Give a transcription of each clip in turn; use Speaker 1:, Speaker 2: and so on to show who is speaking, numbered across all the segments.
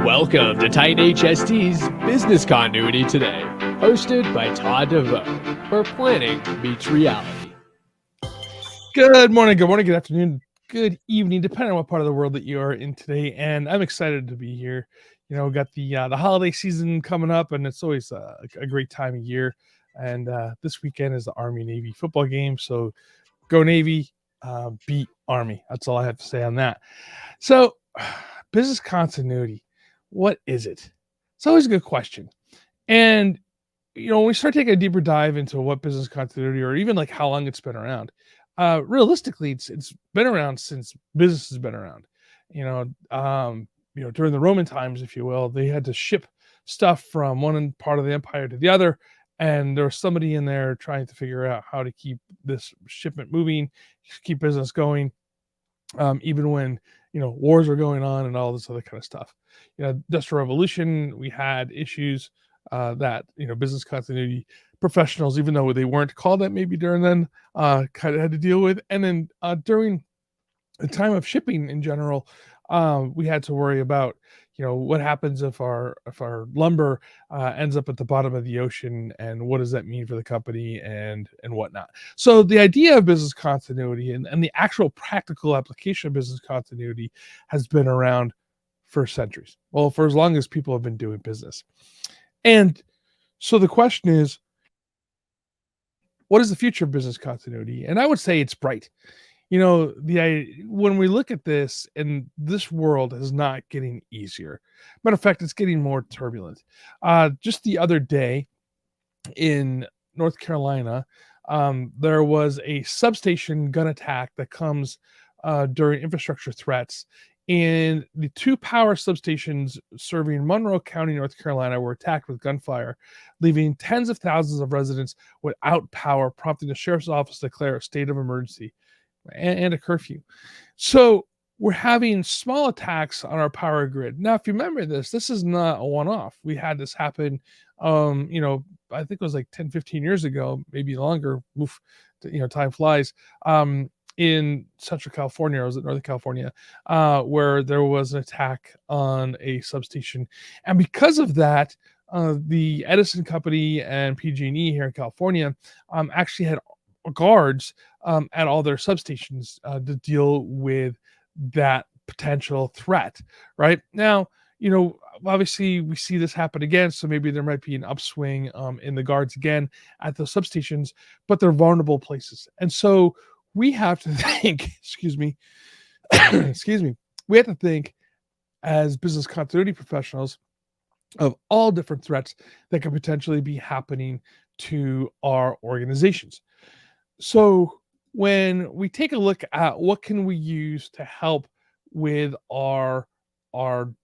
Speaker 1: Welcome to Titan HST's Business Continuity Today, hosted by Todd DeVoe, where planning meets reality.
Speaker 2: Good morning, good afternoon, good evening, depending on what part of the world that you are in today. And I'm excited to be here. You know, we got the holiday season coming up, and it's always a great time of year. And this weekend is the Army-Navy football game. So go Navy, beat Army. That's all I have to say on that. So business continuity, what is it? It's always a good question. And, you know, when we start taking a deeper dive into what business continuity or even like how long it's been around, realistically, it's been around since business has been around. During the Roman times, if you will, they had to ship stuff from one part of the empire to the other, and there was somebody in there trying to figure out how to keep this shipment moving, keep business going, even when wars were going on and all this other kind of stuff. Industrial Revolution, we had issues that business continuity professionals, even though they weren't called that maybe during then, kind of had to deal with. And then during the time of shipping in general, we had to worry about what happens if our lumber ends up at the bottom of the ocean, and what does that mean for the company and whatnot. So the idea of business continuity and the actual practical application of business continuity has been around for centuries. Well, for as long as people have been doing business. And so the question is, what is the future of business continuity? And I would say it's bright. When we look at this, and this world is not getting easier. Matter of fact, it's getting more turbulent. Just the other day in North Carolina, there was a substation gun attack that comes during infrastructure threats. And the two power substations serving Monroe County, North Carolina, were attacked with gunfire, leaving tens of thousands of residents without power, prompting the sheriff's office to declare a state of emergency and a curfew. So we're having small attacks on our power grid. Now, if you remember this is not a one-off. We had this happen, I think it was like 10, 15 years ago, maybe longer. Oof, time flies. In Central California, or was it Northern California, where there was an attack on a substation. And because of that, the Edison Company and PG&E here in California actually had guards at all their substations to deal with that potential threat. Right now, obviously we see this happen again, so maybe there might be an upswing in the guards again at the substations, but they're vulnerable places. And so we have to think, excuse me, we have to think as business continuity professionals of all different threats that could potentially be happening to our organizations. So when we take a look at what can we use to help with our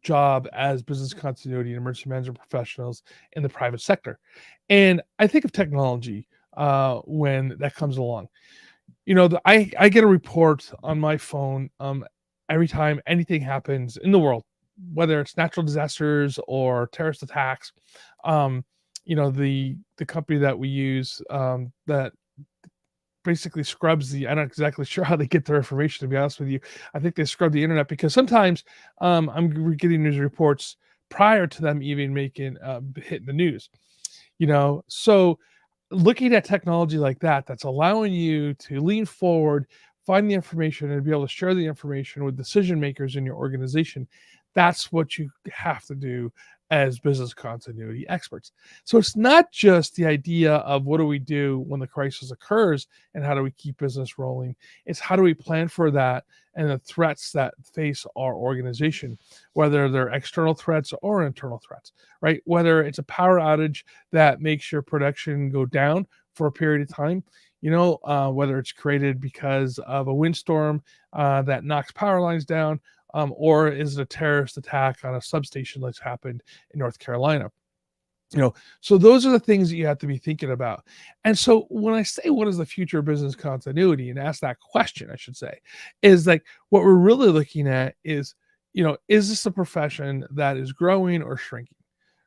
Speaker 2: job as business continuity and emergency management professionals in the private sector, and I think of technology when that comes along. I get a report on my phone every time anything happens in the world, whether it's natural disasters or terrorist attacks. The company that we use that basically scrubs I'm not exactly sure how they get their information, to be honest with you. I think they scrub the internet, because sometimes I'm getting news reports prior to them even making hitting the news. So looking at technology like that's allowing you to lean forward, find the information, and be able to share the information with decision makers in your organization. That's what you have to do as business continuity experts. So it's not just the idea of what do we do when the crisis occurs and how do we keep business rolling. It's how do we plan for that and the threats that face our organization, whether they're external threats or internal threats, right? Whether it's a power outage that makes your production go down for a period of time, whether it's created because of a windstorm that knocks power lines down, or is it a terrorist attack on a substation that's happened in North Carolina? So those are the things that you have to be thinking about. And so when I say what is the future of business continuity, and ask that question, I should say, is like what we're really looking at is, is this a profession that is growing or shrinking?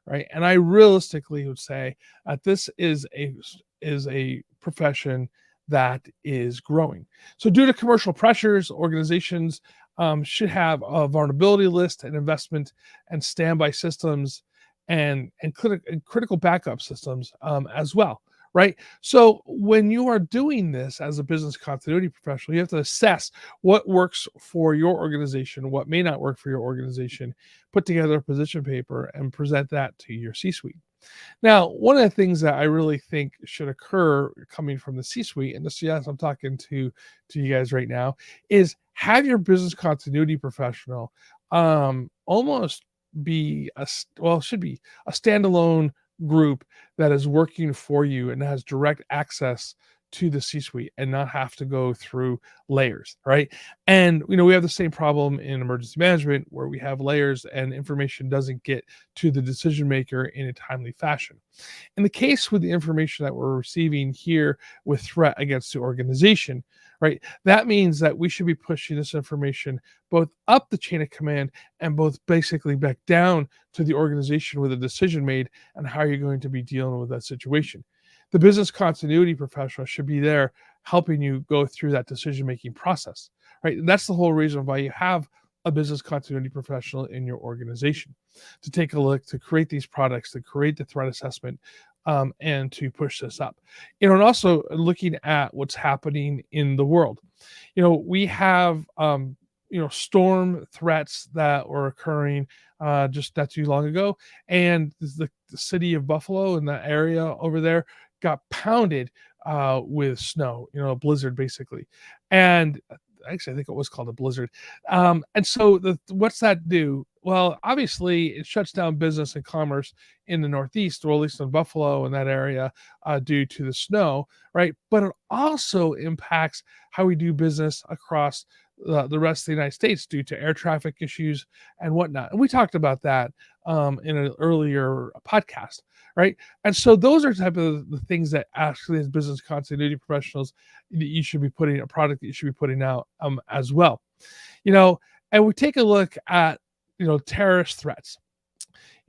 Speaker 2: Right. And I realistically would say that this is a profession that is growing. So due to commercial pressures, organizations should have a vulnerability list and investment and standby systems and critical backup systems as well, right? So when you are doing this as a business continuity professional, you have to assess what works for your organization, what may not work for your organization, put together a position paper, and present that to your C-suite. Now, one of the things that I really think should occur coming from the C-suite, and this, yes, I'm talking to you guys right now, is have your business continuity professional almost be should be a standalone group that is working for you and has direct access to the C-suite and not have to go through layers, right? And we have the same problem in emergency management where we have layers and information doesn't get to the decision maker in a timely fashion. In the case with the information that we're receiving here with threat against the organization, right, that means that we should be pushing this information both up the chain of command and both basically back down to the organization with a decision made and how you're going to be dealing with that situation. The business continuity professional should be there helping you go through that decision making process, right? And that's the whole reason why you have a business continuity professional in your organization to take a look, to create these products, to create the threat assessment, and to push this up. And also looking at what's happening in the world. We have storm threats that were occurring just not too long ago, and the city of Buffalo and that area over there got pounded with snow, a blizzard basically. And actually, I think it was called a blizzard. And so what's that do? Well, obviously, it shuts down business and commerce in the Northeast, or at least in Buffalo and that area, due to the snow, right? But it also impacts how we do business across the rest of the United States due to air traffic issues and whatnot. And we talked about that in an earlier podcast, right? And so those are type of the things that actually, as business continuity professionals, that you should be putting a product that you should be putting out as well. And we take a look at terrorist threats.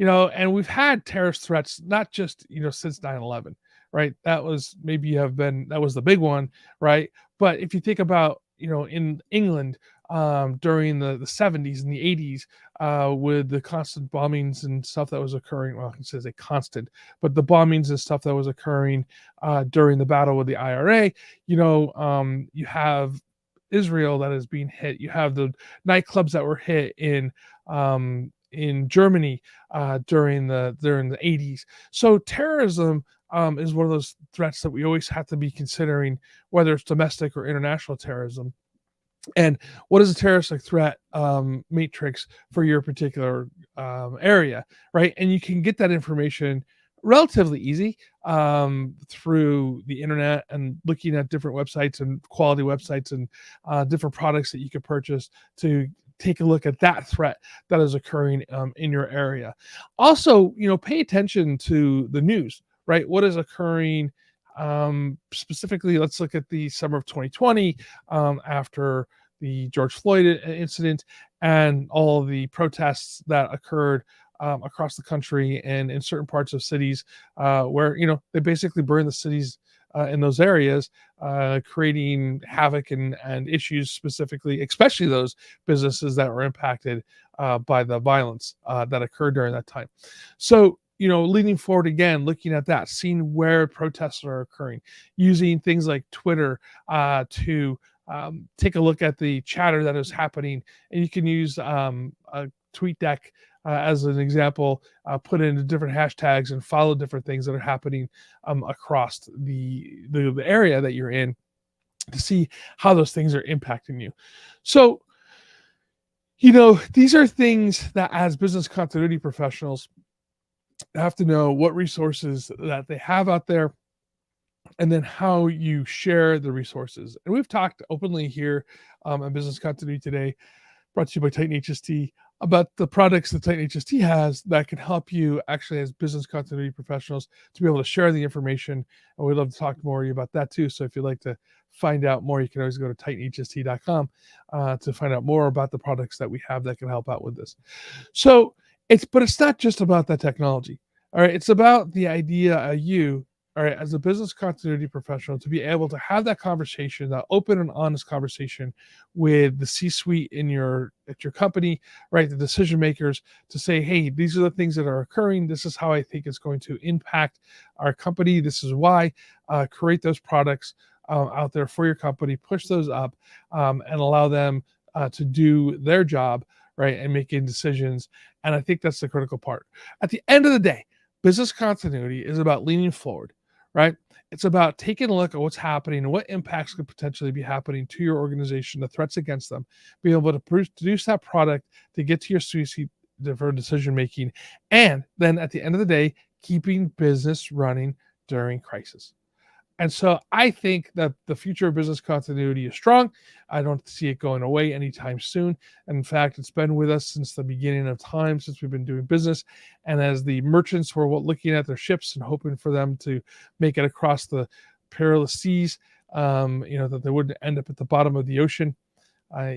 Speaker 2: And we've had terrorist threats not just since 9/11, right? That was that was the big one, right? But if you think about in England during the 70s and the 80s with the constant bombings and stuff that was occurring. Well, it says a constant, but the bombings and stuff that was occurring during the battle with the IRA, you have Israel that is being hit. You have the nightclubs that were hit in Germany during the 80s. So terrorism is one of those threats that we always have to be considering, whether it's domestic or international terrorism. And what is a terroristic threat matrix for your particular area, right? And you can get that information relatively easy through the internet and looking at different websites and quality websites and different products that you could purchase to take a look at that threat that is occurring in your area. Also, pay attention to the news, right? What is occurring specifically? Let's look at the summer of 2020 after the George Floyd incident and all the protests that occurred across the country and in certain parts of cities where they basically burned the cities in those areas, creating havoc and issues, specifically, especially those businesses that were impacted by the violence that occurred during that time. So, leading forward again, looking at that, seeing where protests are occurring, using things like Twitter to take a look at the chatter that is happening. And you can use a TweetDeck as an example, put in different hashtags and follow different things that are happening across the area that you're in to see how those things are impacting you. So, these are things that as business continuity professionals have to know what resources that they have out there, and then how you share the resources. And we've talked openly here on Business Continuity Today, brought to you by Titan HST, about the products that Titan HST has that can help you actually as business continuity professionals to be able to share the information. And we'd love to talk more about that too. So if you'd like to find out more, you can always go to titanhst.com to find out more about the products that we have that can help out with this. So it's not just about that technology. All right. It's about the idea of you all right, as a business continuity professional, to be able to have that conversation, that open and honest conversation with the C-suite at your company, right, the decision makers, to say, hey, these are the things that are occurring. This is how I think it's going to impact our company. This is why. Create those products out there for your company, push those up, and allow them to do their job, right, and making decisions. And I think that's the critical part. At the end of the day, business continuity is about leaning forward, right? It's about taking a look at what's happening and what impacts could potentially be happening to your organization, the threats against them, being able to produce that product to get to your C-suite for decision making, and then at the end of the day, keeping business running during crisis. And so I think that the future of business continuity is strong. I don't see it going away anytime soon. And in fact, it's been with us since the beginning of time, since we've been doing business. And as the merchants were looking at their ships and hoping for them to make it across the perilous seas, that they wouldn't end up at the bottom of the ocean,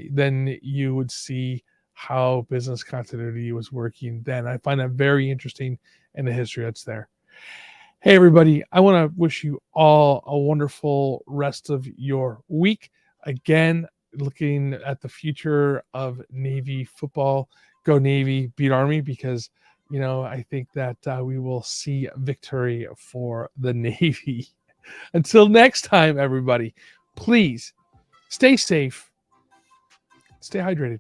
Speaker 2: then you would see how business continuity was working then. I find that very interesting in the history that's there. Hey, everybody, I want to wish you all a wonderful rest of your week. Again, looking at the future of Navy football. Go Navy, beat Army, because, I think that we will see victory for the Navy. Until next time, everybody, please stay safe, stay hydrated.